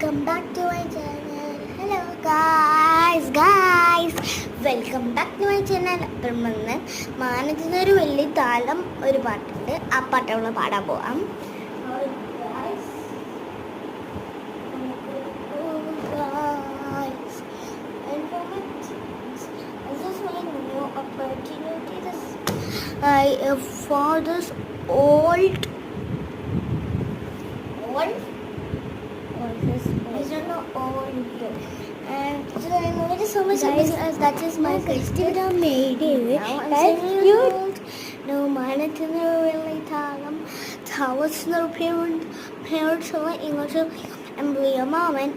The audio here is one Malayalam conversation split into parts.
Welcome back to my channel. Hello welcome back to my channel. അപ്പം വന്ന് മാനത്തിനൊരു വലിയ താളം ഒരു പാട്ടുണ്ട്. ആ പാട്ട് നമ്മൾ പാടാൻ പോവാം. For this old and so much guys, that is my festival made it. No manatinu really thalam thawas no parents English and we are mom and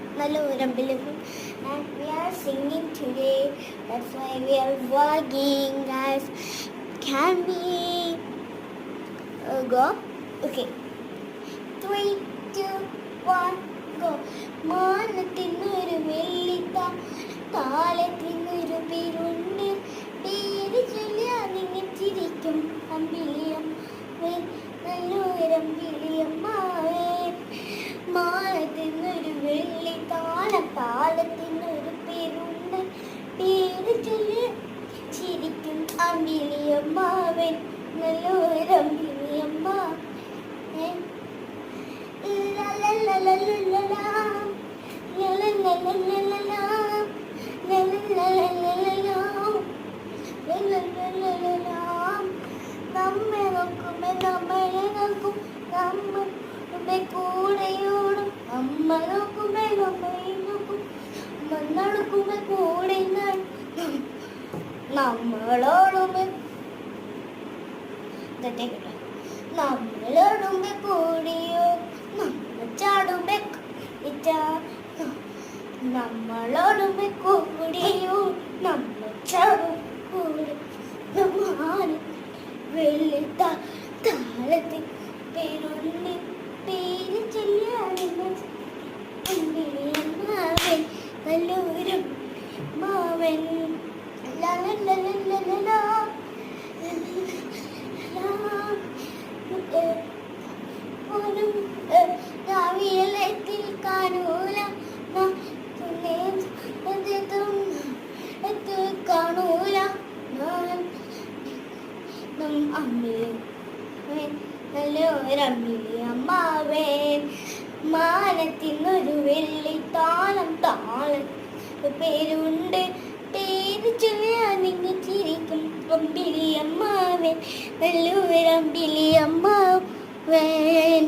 we are singing today. That's why we are vlogging, guys. Can we go? Okay, 3, 2, 1, go. മാനത്തിനൊരു വെള്ളിത്ത താളത്തിനൊരു പേരുണ്ട്, പേര് ചൊല്ലിയാ നിങ്ങൾ ചിരിക്കും അമ്പിളിയം നല്ലൊരമ്പിളിയമ്മാവേ. മാനത്തിനൊരു വെള്ളിത്താളം താളത്തിനൊരു പേരുണ്ട്, പേര് ചൊല്ലി ചിരിക്കും അമ്പിളിയമ്മാവൻ നല്ലൊരമ്പിളിയമ്മാവേ. നമ്മെ നോക്കുമ്പോ നമ്മളെ നോക്കും, നമ്മളുടെ കൂടെയോടും. അമ്മ നോക്കുമ്പോ നമ്മളെ നോക്കും, നടക്കുമ്പോ കൂടെ നമ്മളോടുമ്പോ നമ്മളോടുമ്പോ കൂടിയോ ചാടുമ്പോ നമ്മളോടുമ്പോ കൂടിയോ നമ്മൾ ചാടും കൂടി. വെള്ളിത്ത താളത്തിൽ പേരുണ്ട്, പേര് ചെല്ലാവൻ നല്ലൊരു മാവൻ. രാവിലത്തിൽ കാണൂല കാണൂല നല്ലൊരമ്പിളിയമ്മാവൻ. മാനത്തിനൊരു വെള്ളിത്താളം പേരുണ്ട്, പേര് ചൊല്ലിയാ നിങ്ങൾ ചിരിക്കും അമ്പിളിയമ്മാവൻ നല്ലൊരമ്പിളിയമ്മാവൻ.